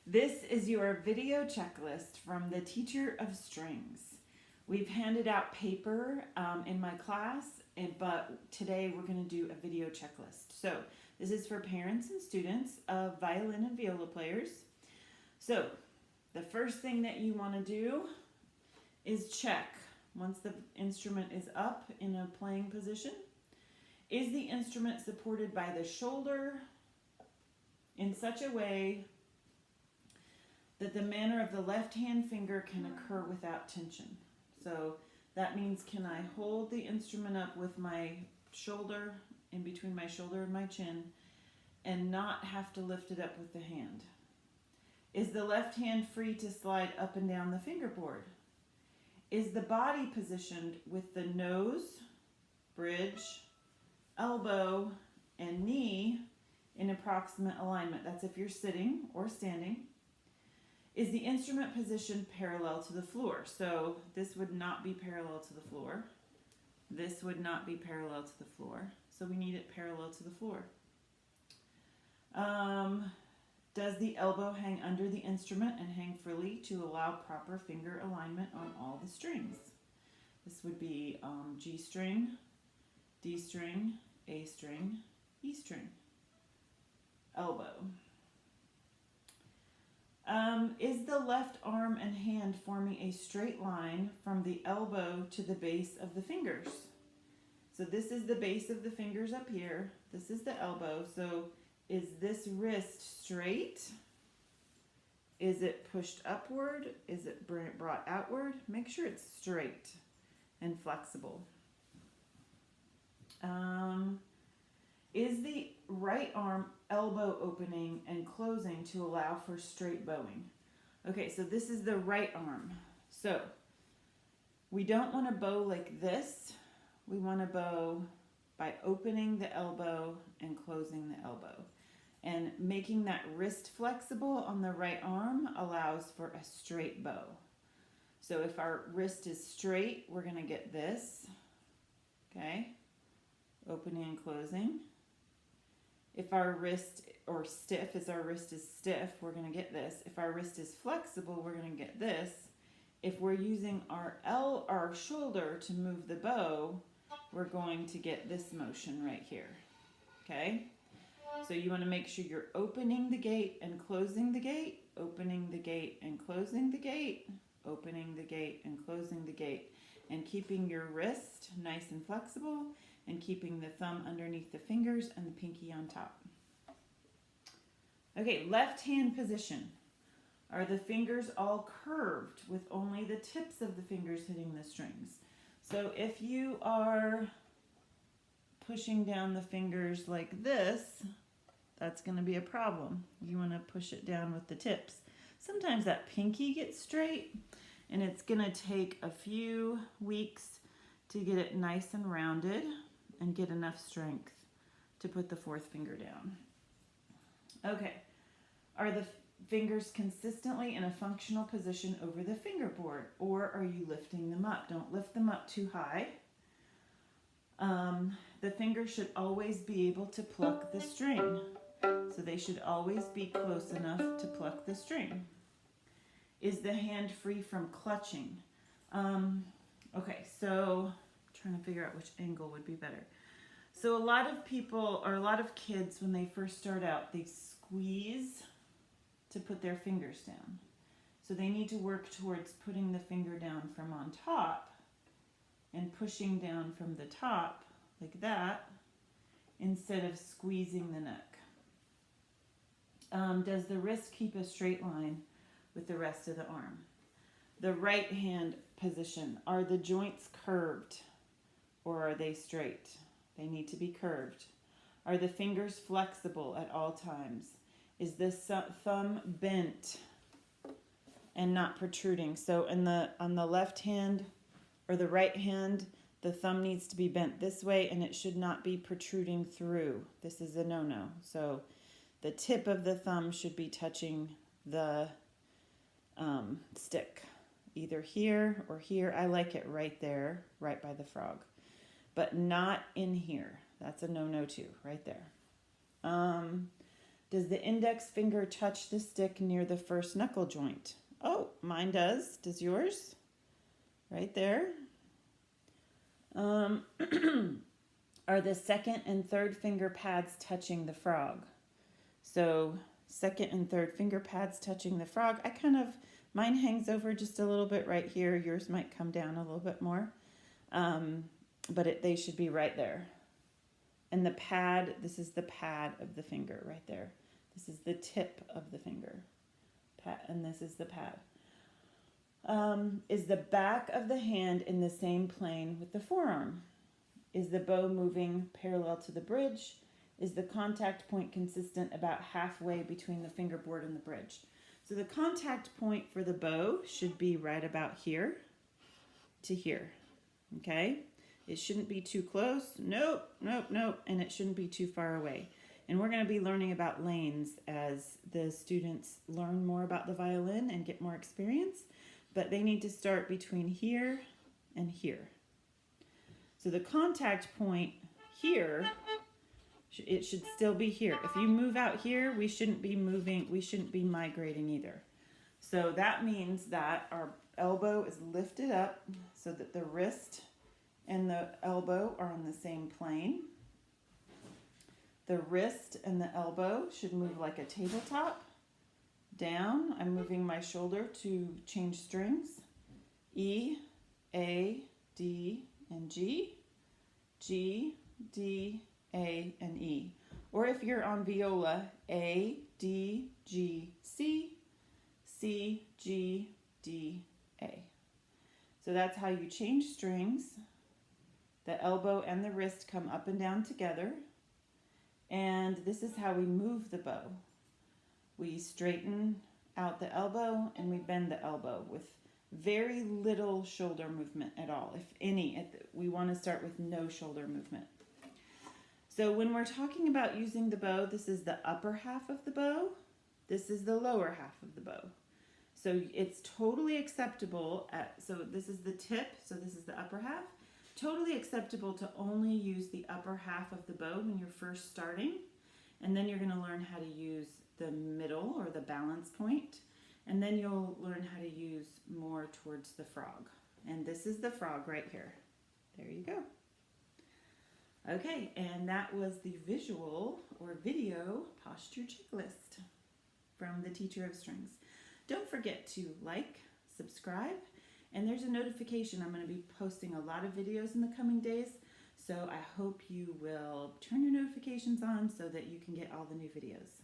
This is your video checklist from the teacher of strings. We've handed out paper in my class, but today we're going to do a video checklist. So this is for parents and students of violin and viola players. So the first thing that you want to do is check, once the instrument is up in a playing position, is the instrument supported by the shoulder in such a way that the manner of the left hand finger can occur without tension. So that means, can I hold the instrument up with my shoulder, in between my shoulder and my chin, and not have to lift it up with the hand? Is the left hand free to slide up and down the fingerboard? Is the body positioned with the nose, bridge, elbow, and knee in approximate alignment? That's if you're sitting or standing. Is the instrument positioned parallel to the floor? So this would not be parallel to the floor. This would not be parallel to the floor. So we need it parallel to the floor. Does the elbow hang under the instrument and hang freely to allow proper finger alignment on all the strings? This would be G string, D string, A string, E string. Elbow. Is the left arm and hand forming a straight line from the elbow to the base of the fingers? So this is the base of the fingers up here. This is the elbow. So is this wrist straight? Is it pushed upward? Is it brought outward? Make sure it's straight and flexible. Is the right arm elbow opening and closing to allow for straight bowing? Okay, so this is the right arm. So we don't want to bow like this. We want to bow by opening the elbow and closing the elbow. And making that wrist flexible on the right arm allows for a straight bow. So if our wrist is straight, we're going to get this. Okay, opening and closing. If our wrist, or stiff, as our wrist is stiff, we're going to get this. If our wrist is flexible, we're going to get this. If we're using our shoulder to move the bow, we're going to get this motion right here. Okay? So you want to make sure you're opening the gate and closing the gate, opening the gate and closing the gate, opening the gate and closing the gate, and keeping your wrist nice and flexible, and keeping the thumb underneath the fingers and the pinky on top. Okay, left hand position. Are the fingers all curved with only the tips of the fingers hitting the strings? So if you are pushing down the fingers like this, that's going to be a problem. You want to push it down with the tips. Sometimes that pinky gets straight, and it's going to take a few weeks to get it nice and rounded and get enough strength to put the fourth finger down. Okay, are the fingers consistently in a functional position over the fingerboard, or are you lifting them up? Don't lift them up too high. The fingers should always be able to pluck the string. So they should always be close enough to pluck the string. Is the hand free from clutching? Okay, so I'm trying to figure out which angle would be better. So a lot of people, or a lot of kids, when they first start out, they squeeze to put their fingers down. So they need to work towards putting the finger down from on top and pushing down from the top like that, instead of squeezing the neck. Does the wrist keep a straight line with the rest of the arm? The right hand position. Are the joints curved or are they straight? They need to be curved. Are the fingers flexible at all times? Is the thumb bent and not protruding? So on the left hand or the right hand, the thumb needs to be bent this way and it should not be protruding through. This is a no-no. So the tip of the thumb should be touching the stick, either here or here. I like it right there, right by the frog, but not in here. That's a no-no too, right there. Does the index finger touch the stick near the first knuckle joint? Oh, mine does. Does yours? Right there. Are the second and third finger pads touching the frog? So second and third finger pads touching the frog. Mine hangs over just a little bit right here. Yours might come down a little bit more. But they should be right there. And the pad, this is the pad of the finger right there. This is the tip of the finger. And this is the pad. Is the back of the hand in the same plane with the forearm? Is the bow moving parallel to the bridge? Is the contact point consistent about halfway between the fingerboard and the bridge? So the contact point for the bow should be right about here to here. Okay? It shouldn't be too close. Nope, nope, nope. And it shouldn't be too far away. And we're going to be learning about lanes as the students learn more about the violin and get more experience. But they need to start between here and here. So the contact point here, it should still be here. If you move out here, we shouldn't be moving, we shouldn't be migrating either. So that means that our elbow is lifted up so that the wrist and the elbow are on the same plane. The wrist and the elbow should move like a tabletop. Down, I'm moving my shoulder to change strings. E, A, D, and G. G, D, A, and E. Or if you're on viola, A, D, G, C, C, G, D, A. So that's how you change strings. The elbow and the wrist come up and down together. And this is how we move the bow. We straighten out the elbow and we bend the elbow with very little shoulder movement at all. If any, we want to start with no shoulder movement. So when we're talking about using the bow, this is the upper half of the bow. This is the lower half of the bow. So it's totally acceptable so this is the tip, so this is the upper half. Totally acceptable to only use the upper half of the bow when you're first starting. And then you're going to learn how to use the middle or the balance point. And then you'll learn how to use more towards the frog. And this is the frog right here. There you go. Okay, and that was the visual or video posture checklist from the Teacher of Strings. Don't forget to like, subscribe, and there's a notification. I'm going to be posting a lot of videos in the coming days, so I hope you will turn your notifications on so that you can get all the new videos.